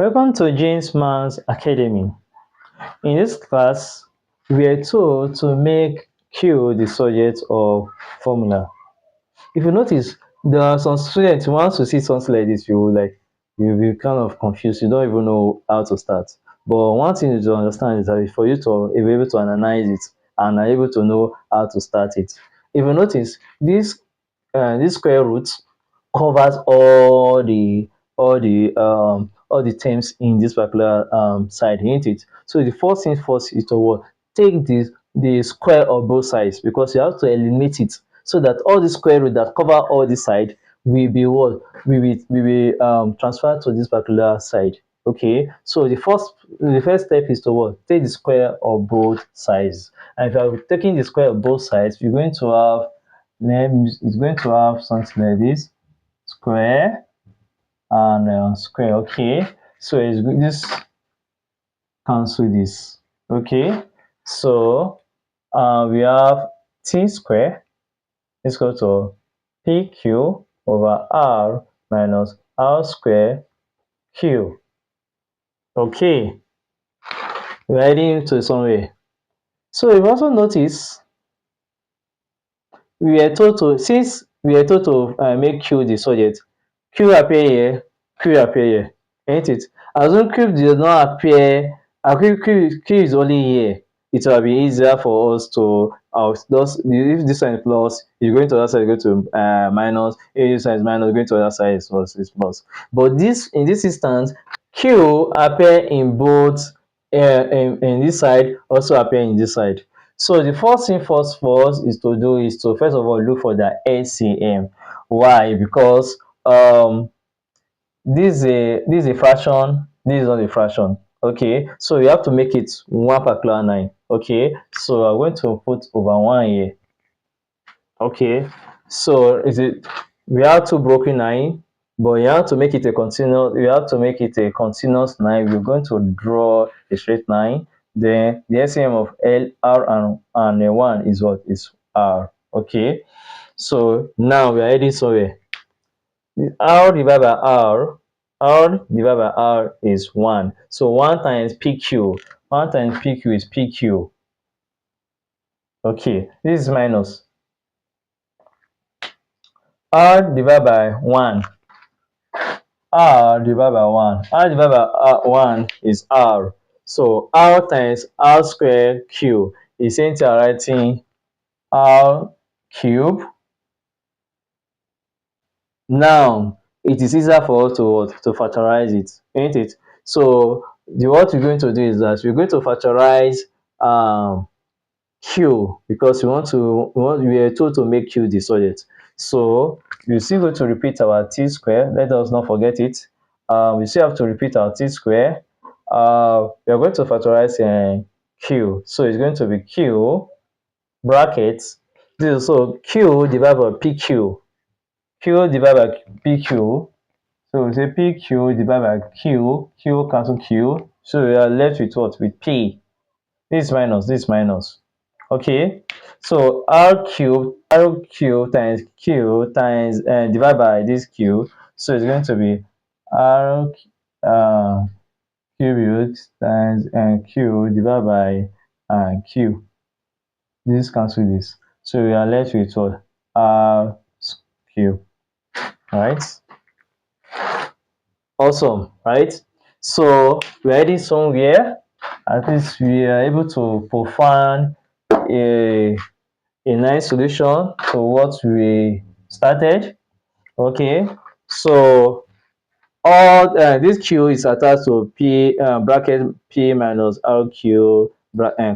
Welcome to James Man's Academy. In this class, we are told to make Q the subject of formula. If you notice, there are some students, once you see something like this, you'll be kind of confused. You don't even know how to start. But one thing you to understand is that for you to be able to analyze it and are able to know how to start it. If you notice, this square root covers all the terms in this particular side, ain't it? So the first thing first is to what? Take the square of both sides, because you have to eliminate it so that all the square root that cover all the side will be what? Will be transferred to this particular side. Okay, so the first step is to what? Take the square of both sides. And if you are taking the square of both sides, you're going to have, it's going to have something like this: square and square. Okay, so it's this cancel this. Okay, so we have t square is equal to pq over r minus r square q. Okay, we're heading to somewhere. So you also notice we are told to, since we are told to make q the subject, q appear here, q appear here, ain't it? Assume q does not appear, q is only here, it will be easier for us to just, if this one is plus, you go into other side, you go to minus. If this one is minus, go to other side, is plus. But this, in this instance, q appear in both, in this side, also appear in this side. So the first thing first for us is to do is to first of all look for the LCM. Why? Because this is a fraction, this is not a fraction. Okay, so you have to make it one particular 9. Okay, so I'm going to put over 1 here. Okay, so is it, we have two broken 9, but you have to make it a continuous, you have to make it a continuous 9. We're going to draw a straight line. Then the LCM of L, R, and 1 is what? Is R. Okay, so now we are heading somewhere. R divided by R divided by R is 1. So 1 times PQ, 1 times PQ is PQ. Okay, this is minus R divided by 1. R divided by 1. R divided by 1 is R. So R times R square Q is saying to writing R cube. Now it is easier for us to factorize it, ain't it? So what we're going to do is that we're going to factorize q, because we are told to make q the subject. So we're still going to repeat our t square. Let us not forget it. We still have to repeat our t square. We are going to factorize q. So it's going to be q brackets. This is also q divided by pq. Q divided by pq. So we say pq divided by q. Q cancel q. So we are left with what? With p. This is minus, this is minus. Okay, so r cube times q times divided by this q. So it's going to be r cubed times q divided by q. This cancel this. So we are left with what? R cube. Right? Awesome, right? So we're heading somewhere. At least we are able to find a nice solution to what we started. Okay, so all this q is attached to p bracket p minus rq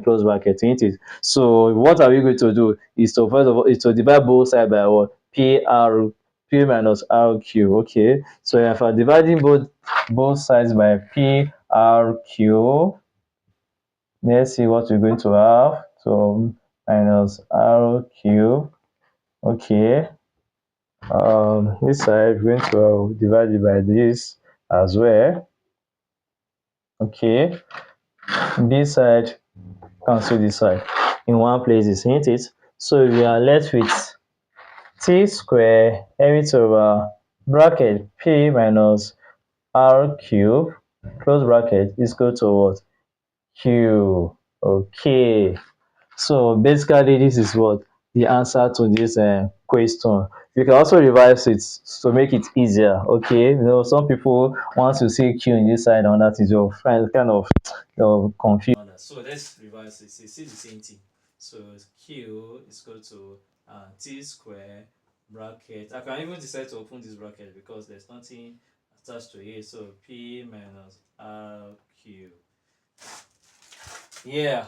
close bracket, isn't it? So what are we going to do is to, first of all, is to divide both sides by what? P minus rq. Okay, so if I'm dividing both sides by p rq, let's see what we're going to have. So minus r cube. Okay, this side we're going to divide it by this as well. Okay, this side cancel this side in one place, isn't it? So we are left with t square everything over bracket p minus r cube close bracket is equal to what? Q. Okay. So basically, this is what the answer to this question. You can also revise it to make it easier. Okay, some people want to see Q in this side and that is your friend kind of confused. So let's revise it. It's still the same thing. So Q is equal to T square bracket. I can even decide to open this bracket because there's nothing attached to it. So P minus RQ. Yeah,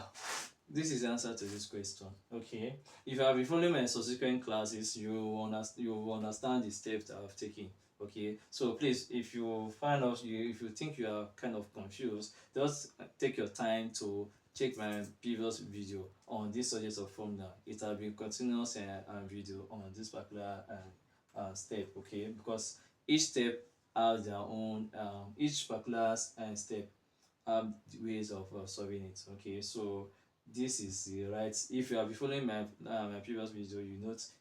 this is the answer to this question. Okay, if you have been following my subsequent classes, you will understand the steps that I've taken. Okay, so please, if you find out if you think you are kind of confused, just take your time to check my previous video on this subject of formula. It has been continuous video on this particular step. Okay, because each step has their own each particular step have ways of solving it. Okay, so this is the right. If you have been following my previous video,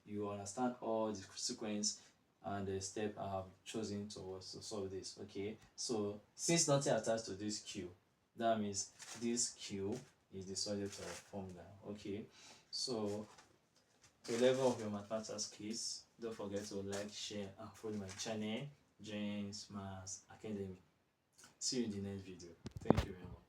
you understand all the sequence and the step I have chosen to solve this. Okay, so since nothing attached to this q, that means this q is the subject of formula. Okay, so to level of your mathematics skills, don't forget to like, share and follow my channel, James Maths Academy. See you in the next video. Thank you very much.